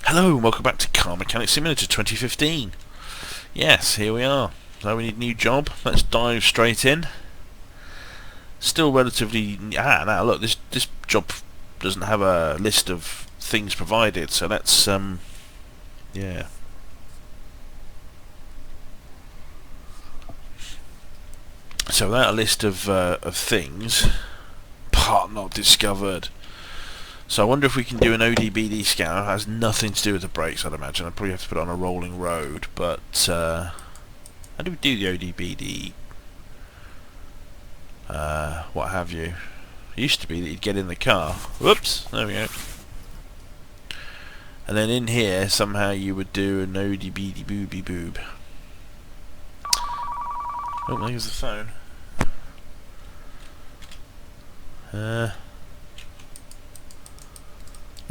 Hello and welcome back to Car Mechanic Simulator 2015. Yes, here we are. So we need a new job. Let's dive straight in. Still relatively... now look, this job doesn't have a list of things provided, so let's, yeah. So without a list of things, part not discovered. So I wonder if we can do an ODBD scanner. It has nothing to do with the brakes, I'd imagine. I'd probably have to put it on a rolling road, but how do we do the ODBD? What have you? It used to be that you'd get in the car. Whoops, there we go. And then in here, somehow you would do an ODBD booby boob. Oh, there's the phone.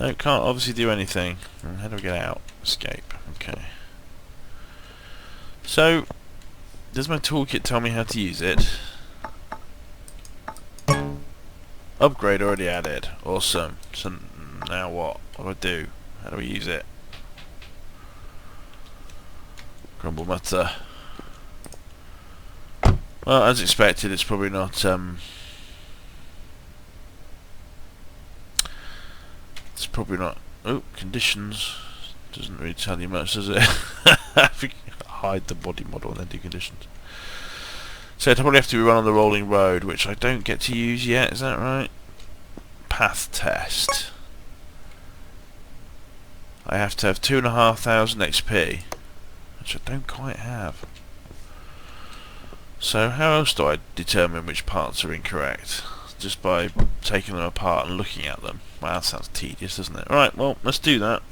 No, can't obviously do anything. How do we get out? Escape. Okay. So, does my toolkit tell me how to use it? Upgrade already added. Awesome. So now what? What do I do? How do we use it? Grumble mutter. Well, as expected, it's probably not. It's probably not. Oh, conditions doesn't really tell you much, does it? Hide the body model and then do conditions. So it'll probably have to be run on the rolling road, which I don't get to use yet. Is that right? Path test. I have to have 2,500 XP, which I don't quite have. So how else do I determine which parts are incorrect? Just by taking them apart and looking at them. Well, that sounds tedious, doesn't it? Alright, well, let's do that.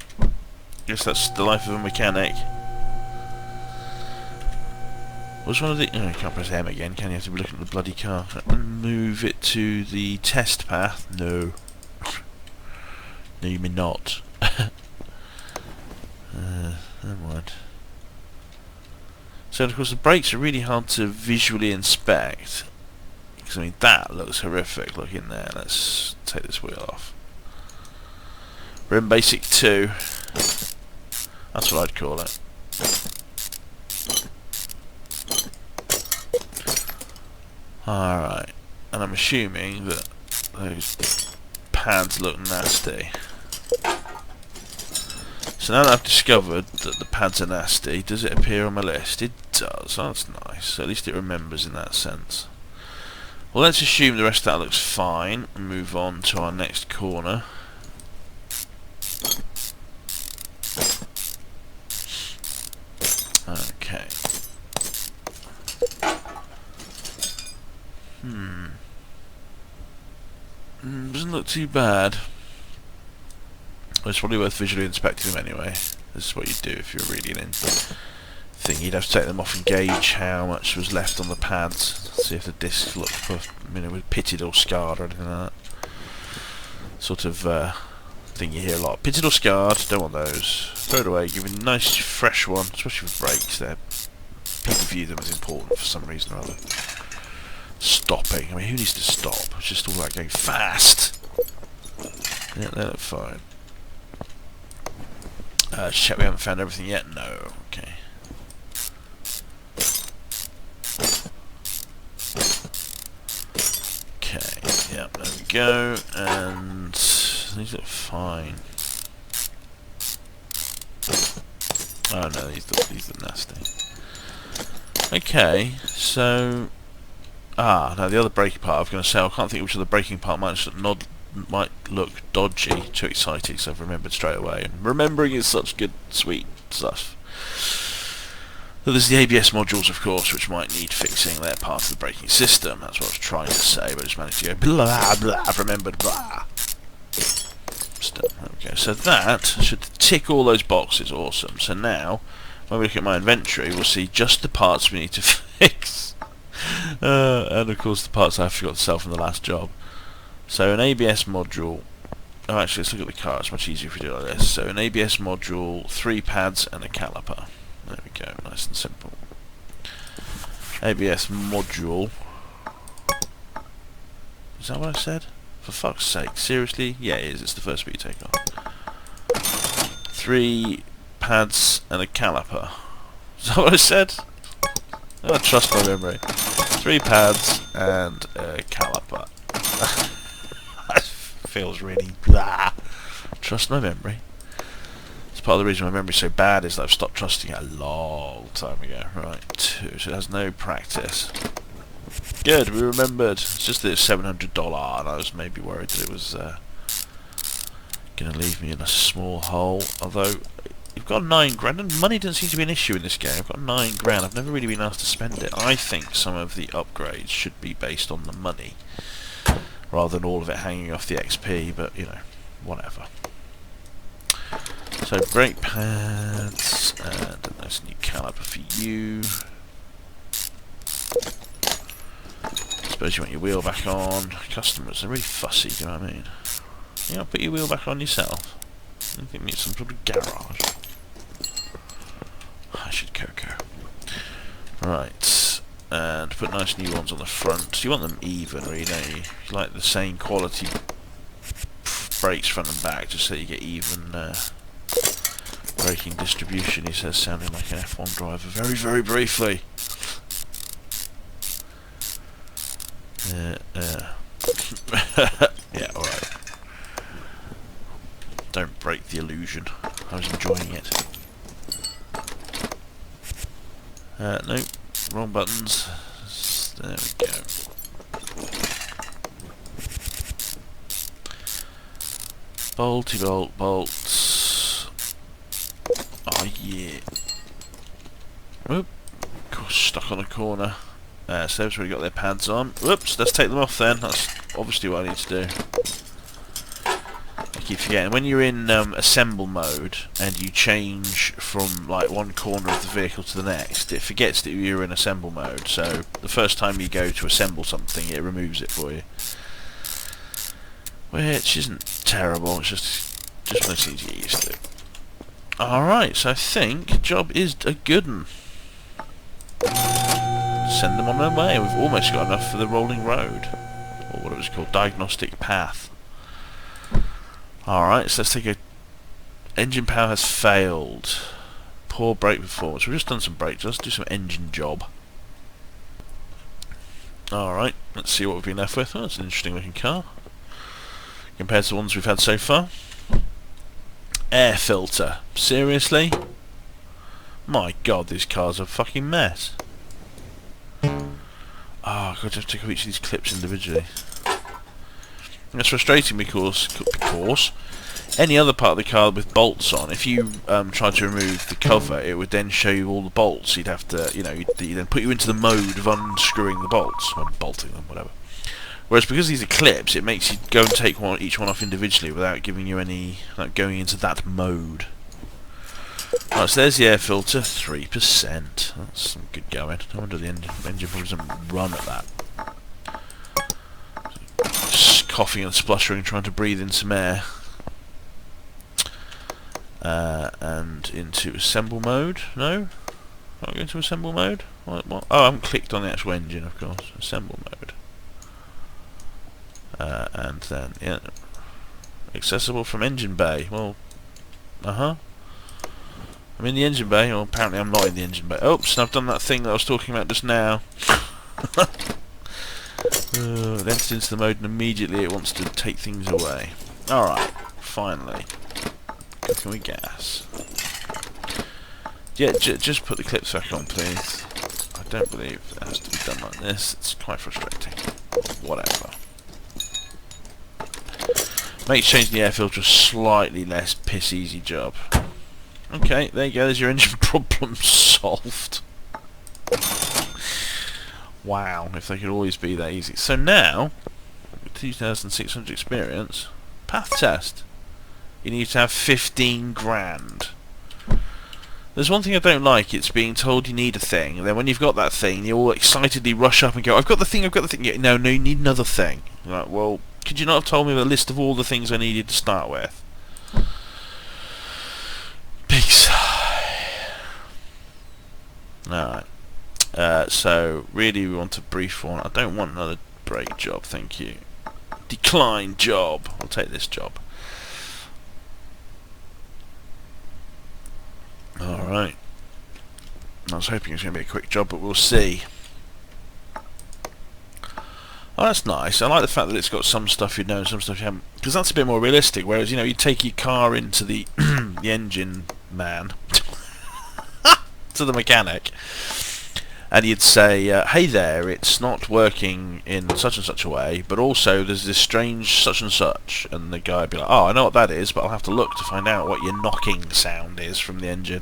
Guess that's the life of a mechanic. Was one of the... Oh, you can't press M again, can you? You have to be looking at the bloody car. Move it to the test path. No. No, you may not. Never mind. So, of course, the brakes are really hard to visually inspect. Because, I mean, that looks horrific. Look in there. Let's take this wheel off. We're in Basic 2. That's what I'd call it. Alright. And I'm assuming that those pads look nasty. So now that I've discovered that the pads are nasty, does it appear on my list? It does. Oh, that's nice. So at least it remembers in that sense. Well, let's assume the rest of that looks fine and move on to our next corner. Okay. Doesn't look too bad. Well, it's probably worth visually inspecting them anyway. This is what you'd do if you're really an thing. You'd have to take them off and gauge how much was left on the pads. See if the discs look, pitted or scarred or anything like that. Sort of thing you hear a lot. Pitted or scarred, don't want those. Throw it away, give it a nice fresh one, especially with brakes. People view them as important for some reason or other. Stopping. I mean, who needs to stop? It's just all about going fast. Yeah, they look fine. Check we haven't found everything yet? No. Okay. Okay, yeah, there we go. And these look fine. Oh no, these look nasty. Okay, so... now the other braking part I was going to say, I can't think which of the braking part might look dodgy. Too exciting, so I've remembered straight away. And remembering is such good, sweet stuff. So there's the ABS modules, of course, which might need fixing. They're part of the braking system. That's what I was trying to say, but I just managed to go blah blah. I've remembered blah. Okay, so that should tick all those boxes. Awesome. So now, when we look at my inventory, we'll see just the parts we need to fix. And of course the parts I forgot to sell from the last job. So an ABS module. Oh, actually, let's look at the car. It's much easier if we do it like this. So an ABS module, 3 pads, and a caliper. There we go, nice and simple. ABS module. Is that what I said? For fuck's sake, seriously? Yeah, it is. It's the first bit you take off. 3 pads and a caliper. Is that what I said? I don't trust my memory. 3 pads and a caliper. That feels really blah. Trust my memory. It's part of the reason my memory's so bad is that I've stopped trusting it a long time ago. Right, 2. So it has no practice. Good, we remembered. It's just that it's $700 and I was maybe worried that it was going to leave me in a small hole. Although, you've got 9 grand, and money doesn't seem to be an issue in this game. I've got 9 grand, I've never really been asked to spend it. I think some of the upgrades should be based on the money, rather than all of it hanging off the XP, but, you know, whatever. So, brake pads, and a nice new caliper for you. Suppose you want your wheel back on. Customers are really fussy, do you know what I mean? You gotta put your wheel back on yourself. I think it needs some sort of garage. I should Coco. Right. And put nice new ones on the front. You want them even, really, don't you? You like the same quality brakes front and back, just so you get even braking distribution, he says, sounding like an F1 driver. Very, very briefly. Yeah, alright. Don't break the illusion. I was enjoying it. Nope. Wrong buttons. There we go. Bolty bolt bolts. Oh yeah. Whoop. Stuck on a corner. So they've already got their pads on. Whoops, let's take them off then. That's obviously what I need to do. I keep forgetting. When you're in assemble mode and you change from like one corner of the vehicle to the next, it forgets that you're in assemble mode. So the first time you go to assemble something, it removes it for you. Which isn't terrible, it's just makes it easy to get used to. Alright, so I think job is a good one. Send them on their way. We've almost got enough for the rolling road, or what it was called, diagnostic path. Alright, so let's take a... Engine power has failed. Poor brake performance. We've just done some brakes, let's do some engine job. Alright, let's see what we've been left with. Oh, that's an interesting looking car compared to the ones we've had so far. Air filter. Seriously? My god, these cars are a fucking mess. Oh, I've got to take off each of these clips individually. That's frustrating because any other part of the car with bolts on, if you tried to remove the cover, it would then show you all the bolts. You'd have to, you know, you'd then put you into the mode of unscrewing the bolts, or bolting them, whatever. Whereas because these are clips, it makes you go and take each one off individually without giving you any, like, going into that mode. Right, so there's the air filter, 3%. That's some good going. I wonder the engine probably doesn't run at that. Just coughing and spluttering, trying to breathe in some air. And into assemble mode. No? Not going to assemble mode? What? Oh, I haven't clicked on the actual engine, of course. Assemble mode. And then, yeah. Accessible from engine bay. Well, I'm in the engine bay. Well, apparently I'm not in the engine bay. Oops, and I've done that thing that I was talking about just now. It enters into the mode and immediately it wants to take things away. Alright, finally. Can we gas? Yeah, just put the clips back on, please. I don't believe it has to be done like this. It's quite frustrating. Whatever. Makes changing the air filter a slightly less piss-easy job. Okay, there you go, there's your engine problem solved. Wow, if they could always be that easy. So now, with 2,600 experience, path test. You need to have 15 grand. There's one thing I don't like, it's being told you need a thing, and then when you've got that thing, you all excitedly rush up and go, I've got the thing, I've got the thing. Yeah, no, you need another thing. You're like, well, could you not have told me the list of all the things I needed to start with? Big sigh. Alright. So, really we want a brief one. I don't want another brake job, thank you. Decline job. I'll take this job. Alright. I was hoping it was going to be a quick job, but we'll see. Oh, that's nice. I like the fact that it's got some stuff you know and some stuff you haven't, because that's a bit more realistic. Whereas, you know, you take your car into the the engine man, to the mechanic, and you'd say, "Hey there, it's not working in such and such a way, but also there's this strange such and such," and the guy would be like, "Oh, I know what that is, but I'll have to look to find out what your knocking sound is from the engine."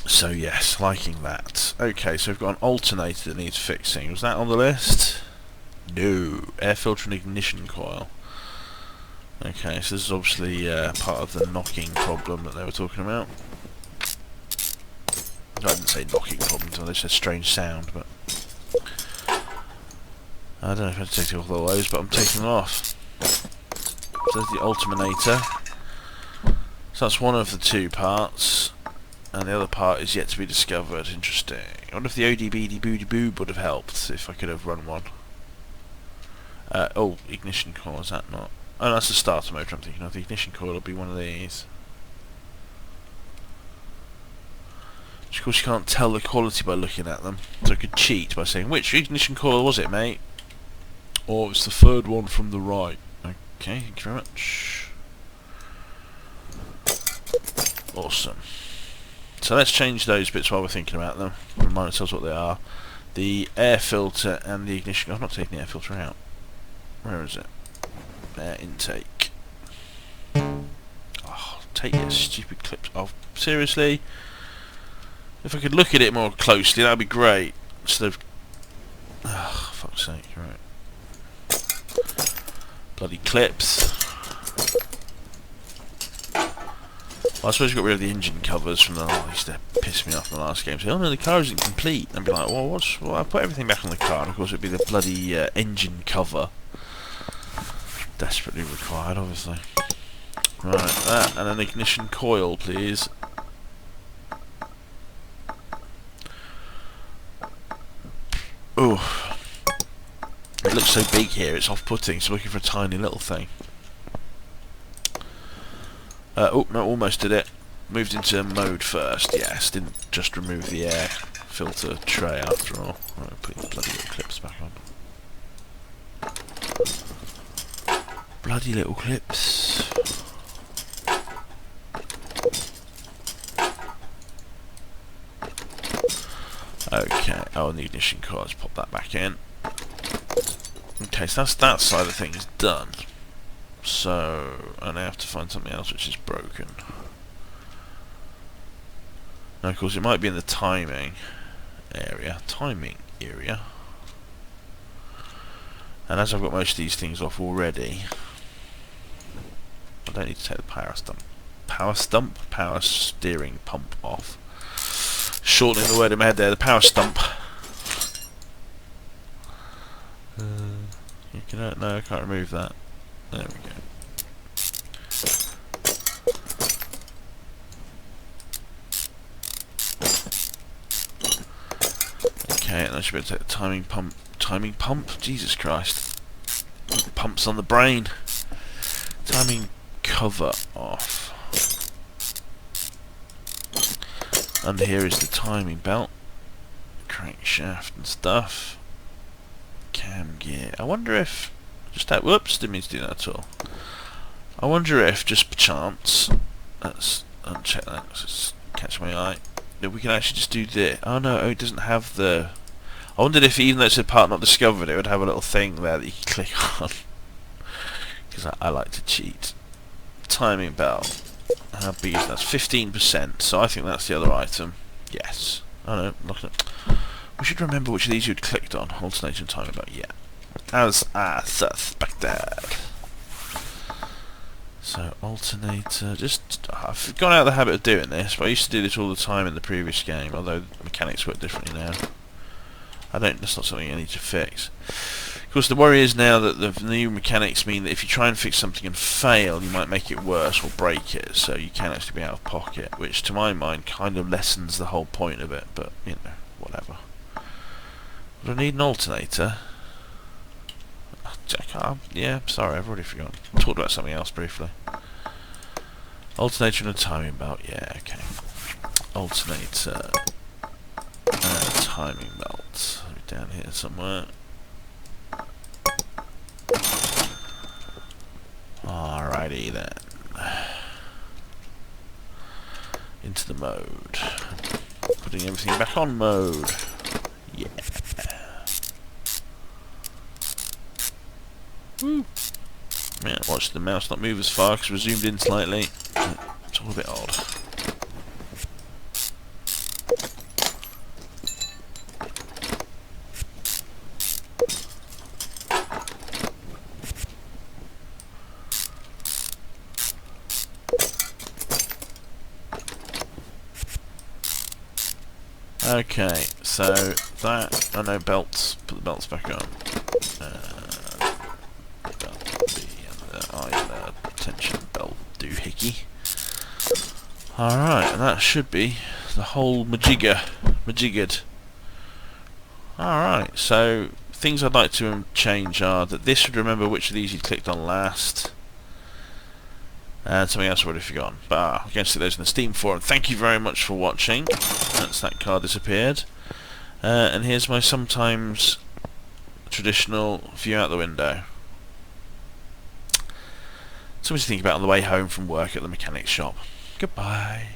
So yes, liking that. Okay, so we've got an alternator that needs fixing. Was that on the list? No. Air filter and ignition coil. Okay, so this is obviously part of the knocking problem that they were talking about. I didn't say knocking problem, they said strange sound, but I don't know if I have to take off all those, but I'm taking them off. So there's the alternator. So that's one of the two parts. And the other part is yet to be discovered. Interesting. I wonder if the ODBD-booty-boob would have helped if I could have run one. Oh, ignition coil, is that not? Oh, that's the starter motor I'm thinking of. The ignition coil will be one of these. Which, of course, you can't tell the quality by looking at them. So I could cheat by saying, which ignition coil was it, mate? Or it's the third one from the right. Okay, thank you very much. Awesome. So let's change those bits while we're thinking about them. Remind ourselves what they are. The air filter and the ignition. I'm not taking the air filter out. Where is it? Air intake. Oh, take your stupid clips off. Seriously? If I could look at it more closely, that'd be great. Instead of... oh, fuck's sake, right. Bloody clips. Well, I suppose you got rid of the engine covers from the... They used to piss me off in the last game. Say, oh no, the car isn't complete. And I'd be like, well, well, I put everything back on the car, and of course it'd be the bloody engine cover. Desperately required, obviously. Right, that, and an ignition coil, please. Oh, it looks so big here, it's off-putting, so I'm looking for a tiny little thing. Oh, no, almost did it. Moved into mode first, yes. Didn't just remove the air filter tray after all. Right, put the bloody little clips back on. Bloody little clips. Okay, oh, and the ignition coil, let's pop that back in. Okay, so that's that side of things done. So, and I have to find something else which is broken. Now, of course, it might be in the timing area. And as I've got most of these things off already, I don't need to take the power steering pump off. Shortening the word in my head there, the power stump. You can, no, I can't remove that. There we go. Okay, and I should be able to take the timing pump. Timing pump? Jesus Christ. Pumps on the brain. Timing cover off. Under here is the timing belt. Crankshaft and stuff. Cam gear. I wonder if... just that... whoops, didn't mean to do that at all. I wonder if, just per chance... let's uncheck that, let's just catch my eye. If we can actually just do this. Oh no, it doesn't have the... I wondered if even though it's a part not discovered, it would have a little thing there that you can click on. Because I like to cheat. Timing belt. How big is that? That's 15%, so I think that's the other item. Yes. Oh no, look at it. We should remember which of these you'd clicked on. Alternating timing belt, yeah. As I suspected. So, alternator, just... I've gone out of the habit of doing this, but I used to do this all the time in the previous game, although the mechanics work differently now. That's not something I need to fix. Of course, the worry is now that the new mechanics mean that if you try and fix something and fail, you might make it worse or break it, so you can actually be out of pocket, which to my mind kind of lessens the whole point of it, but, you know, whatever. Would I need an alternator? Yeah, sorry, I've already forgotten. I talked about something else briefly. Alternator and a timing belt, yeah, okay. Alternator and a timing belt. Down here somewhere. Alrighty then. Into the mode. Putting everything back on mode. Yeah. Woo. Yeah, watch the mouse not move as far because we're zoomed in slightly. It's all a bit odd. Okay, so that, I know belts, put the belts back on. Belt B and the I tension belt doohickey. Alright, and that should be the whole majiggered. Alright, so things I'd like to change are that this should remember which of these you clicked on last. And something else I've already forgotten. But you can see those in the Steam forum. Thank you very much for watching. That's that card disappeared. And here's my sometimes traditional view out the window. Something to think about on the way home from work at the mechanic's shop. Goodbye.